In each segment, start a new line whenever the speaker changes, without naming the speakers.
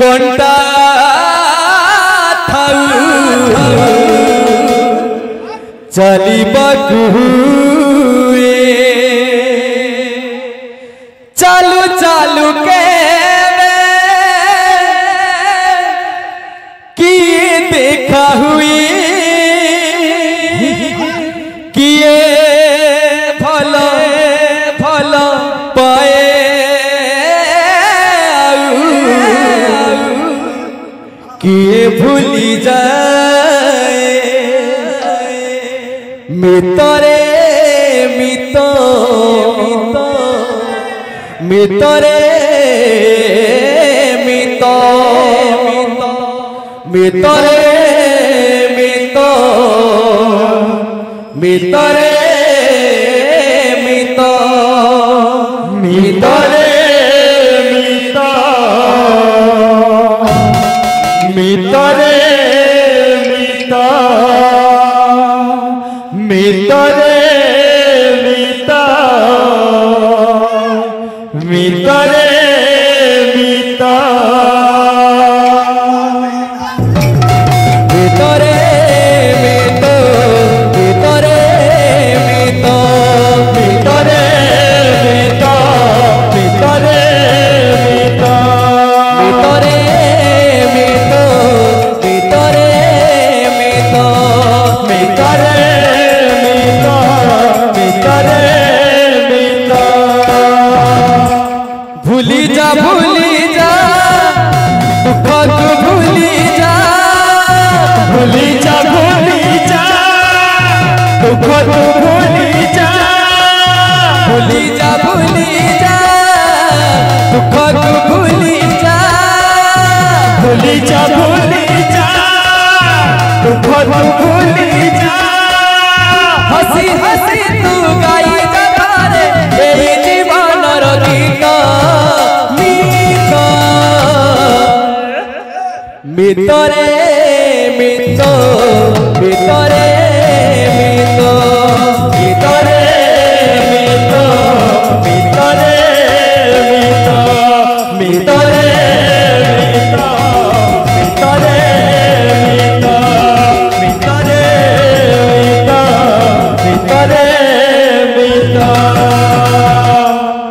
कंटा चली बकुए चालू चालू के किए देखा हुई किए भला भला पाए किए भूली जाए मितरे मित मितरे मित मितरे मित मितरे मित मितरे मित मितरे मित मितरे मित मितरे मित भूली जा दुख तू भूली जा भूली जा दुख तू भूली जा भूली जा दुख तू भूली जा भूली जा दुख तू भूली जा हसी हसी तू गाई जा तारे एही जीवनर गीत मितरे मित मितरे मित मितरे मित मितरे मित मितरे मित मितरे मित मितरे मित मितरे मित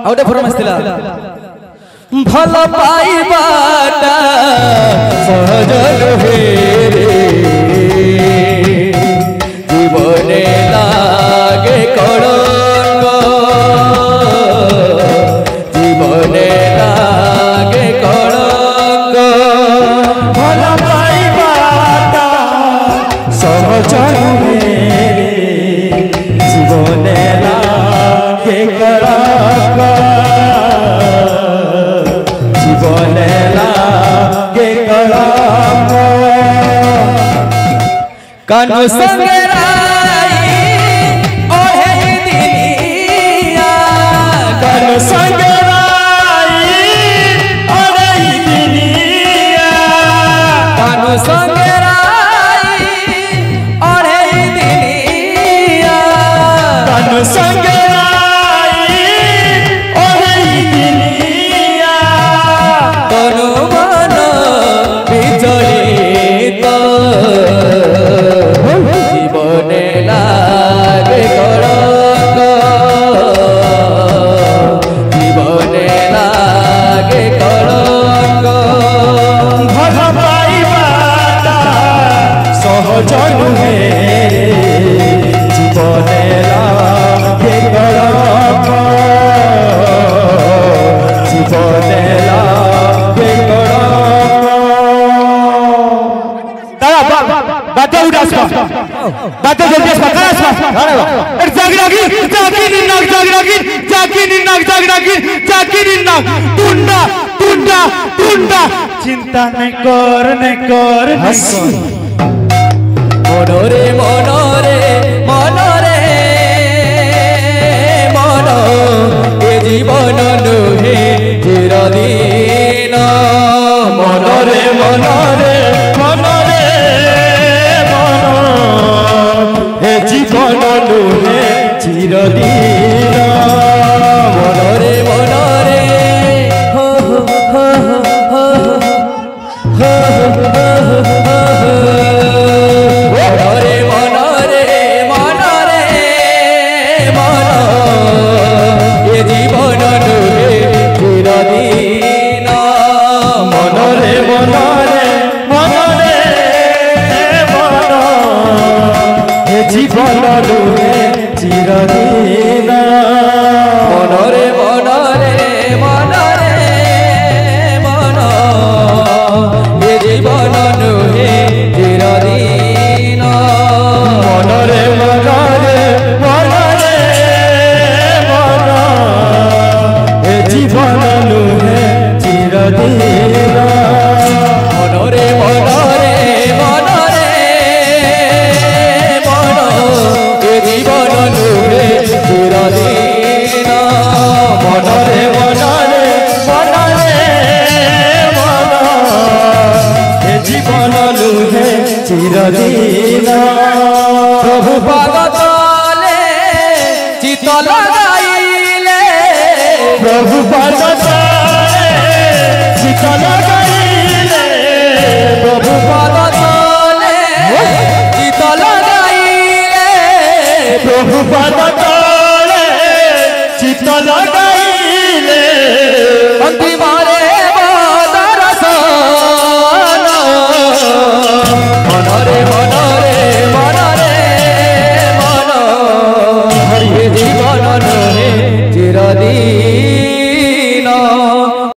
आउटे फरमाइश दिला भल पाइबाटा सहज नुहे रे जीवने लागे कलंक जीवने लागे कलंक भल पाइबाटा सहज नुहे रे जीवने लागे कलंक जीवने लागे कलंक कानू संगराई ओहे दिलिया कानू संगराई ओहे दिलिया कानू संगराई ओहे दिलिया कानू संगराई ओहे दिलिया तनु मन विचलित जीवने लागे कलंक जीवने लागे कलंक भल पाइबाटा सहज नुहे जीवने लागे कलंक जीवने लागे कलंक बात उदास बात जल्दी टुंडा टुंडा टुंडा चिंता नहीं कर मनोरे मनोरे मनोरे मन ए जीवन नुहे चिरदिन मनोरे मनोरे मनोरे जीवन नुहे चिरदिन मनोरे मनोरे नुहे चिरदिन मनरे मनरे मनरे मन ए जीवन नुहे चिरदिन मनरे मनरे मनरे मन ए जीवन नुहे चिरदिन मनरे मनरे मनरे मन ए जीवन नुहे चिरदिन मनरे मनरे मनरे मन ए जीवन नुहे चिरदिन प्रभु पाद तले चित लगाइले प्रभु पाद